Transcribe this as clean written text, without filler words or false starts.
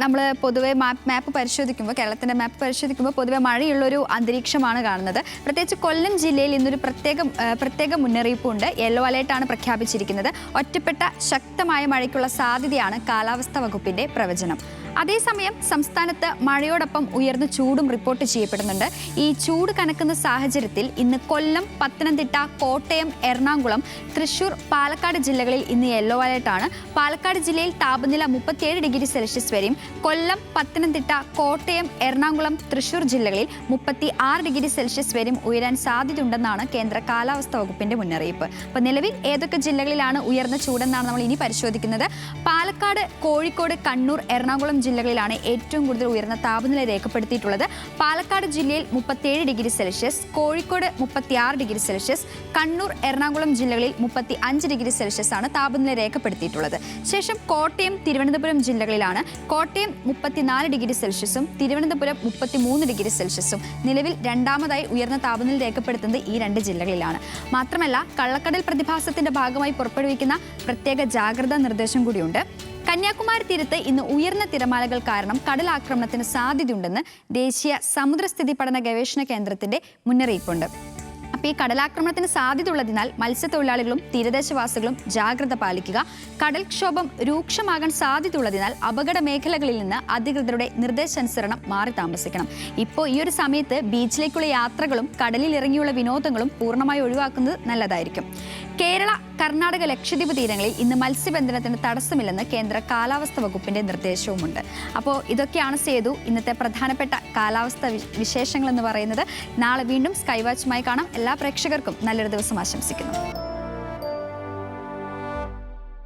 നമ്മൾ പൊതുവെ മാപ്പ് പരിശോധിക്കുമ്പോൾ കേരളത്തിൻ്റെ മാപ്പ് പരിശോധിക്കുമ്പോൾ പൊതുവെ മഴയുള്ളൊരു അന്തരീക്ഷമാണ് കാണുന്നത്. പ്രത്യേകിച്ച് കൊല്ലം ജില്ലയിൽ ഇന്നൊരു പ്രത്യേക മുന്നറിയിപ്പുണ്ട്. യെല്ലോ അലേർട്ടാണ് പ്രഖ്യാപിച്ചിരിക്കുന്നത്. ഒറ്റപ്പെട്ട ശക്തമായ മഴയ്ക്കുള്ള സാധ്യതയാണ് കാലാവസ്ഥാ വകുപ്പിൻ്റെ പ്രവചനം. അതേസമയം സംസ്ഥാനത്ത് മഴയോടൊപ്പം ഉയർന്ന ചൂടും റിപ്പോർട്ട് ചെയ്യപ്പെടുന്നുണ്ട്. ഈ ചൂട് കനക്കുന്ന സാഹചര്യത്തിൽ ഇന്ന് കൊല്ലം, പത്തനംതിട്ട, കോട്ടയം, എറണാകുളം, തൃശൂർ, പാലക്കാട് ജില്ലകളിൽ ഇന്ന് യെല്ലോ അലേർട്ടാണ്. പാലക്കാട് ജില്ലയിൽ താപനില 37 ഡിഗ്രി സെൽഷ്യസ് വരെയും, കൊല്ലം, പത്തനംതിട്ട, കോട്ടയം, എറണാകുളം, തൃശൂർ ജില്ലകളിൽ 36 ഡിഗ്രി സെൽഷ്യസ് വരെയും ഉയരാൻ സാധ്യതയുണ്ടെന്നാണ് കേന്ദ്ര കാലാവസ്ഥാ വകുപ്പിന്റെ മുന്നറിയിപ്പ്. അപ്പോൾ നിലവിൽ ഏതൊക്കെ ജില്ലകളിലാണ് ഉയർന്ന ചൂടെന്നാണ് നമ്മൾ ഇനി പരിശോധിക്കുന്നത്. പാലക്കാട്, കോഴിക്കോട്, കണ്ണൂർ, എറണാകുളം ജില്ലകളിലാണ് ഏറ്റവും കൂടുതൽ ഉയർന്ന താപനില രേഖപ്പെടുത്തിയിട്ടുള്ളത്. പാലക്കാട് ജില്ലയിൽ 37 degree Celsius, Kozhikode 36 degree Celsius, Kannur, Ernakulam ജില്ലകളിൽ 35 ഡിഗ്രി സെൽഷ്യസ് ആണ് താപനില രേഖപ്പെടുത്തിയിട്ടുള്ളത്. ശേഷം കോട്ടയം, തിരുവനന്തപുരം ജില്ലകളിലാണ്. കോട്ടയം 34 ഡിഗ്രി സെൽഷ്യസും തിരുവനന്തപുരം 33 ഡിഗ്രി സെൽഷ്യസും. നിലവിൽ രണ്ടാമതായി ഉയർന്ന താപനില രേഖപ്പെടുത്തുന്നത് ഈ രണ്ട് ജില്ലകളിലാണ്. മാത്രമല്ല, കള്ളക്കടൽ പ്രതിഭാസത്തിന്റെ ഭാഗമായി പുറപ്പെടുവിക്കുന്ന പ്രത്യേക ജാഗ്രതാ നിർദ്ദേശം കൂടിയുണ്ട്. കന്യാകുമാരി തീരത്ത് ഇന്ന് ഉയർന്ന തിരമാലകൾ കാരണം കടലാക്രമണത്തിന് സാധ്യതയുണ്ടെന്ന് ദേശീയ സമുദ്രസ്ഥിതി പഠന ഗവേഷണ കേന്ദ്രത്തിന്റെ മുന്നറിയിപ്പുണ്ട്. അപ്പോൾ ഈ കടലാക്രമണത്തിന് സാധ്യതയുള്ളതിനാൽ മത്സ്യത്തൊഴിലാളികളും തീരദേശവാസികളും ജാഗ്രത പാലിക്കുക. കടൽക്ഷോഭം രൂക്ഷമാകാൻ സാധ്യതയുള്ളതിനാൽ അപകട മേഖലകളിൽ നിന്ന് അധികൃതരുടെ നിർദ്ദേശാനുസരണം മാറി താമസിക്കണം. ഇപ്പോൾ ഈ ഒരു സമയത്ത് ബീച്ചിലേക്കുള്ള യാത്രകളും കടലിൽ ഇറങ്ങിയുള്ള വിനോദങ്ങളും പൂർണ്ണമായി ഒഴിവാക്കുന്നത് നല്ലതായിരിക്കും. കേരള, കർണാടക, ലക്ഷദ്വീപ് തീരങ്ങളിൽ ഇന്ന് മത്സ്യബന്ധനത്തിന് തടസ്സമില്ലെന്ന് കേന്ദ്ര കാലാവസ്ഥാ വകുപ്പിന്റെ നിർദ്ദേശവുമുണ്ട്. അപ്പോൾ ഇതൊക്കെയാണ് സേതു ഇന്നത്തെ പ്രധാനപ്പെട്ട കാലാവസ്ഥാ വിശേഷങ്ങൾ എന്ന് പറയുന്നത്. നാളെ വീണ്ടും സ്കൈ വാച്ചുമായി കാണാം. എല്ലാ പ്രേക്ഷകർക്കും നല്ലൊരു ദിവസം ആശംസിക്കുന്നു.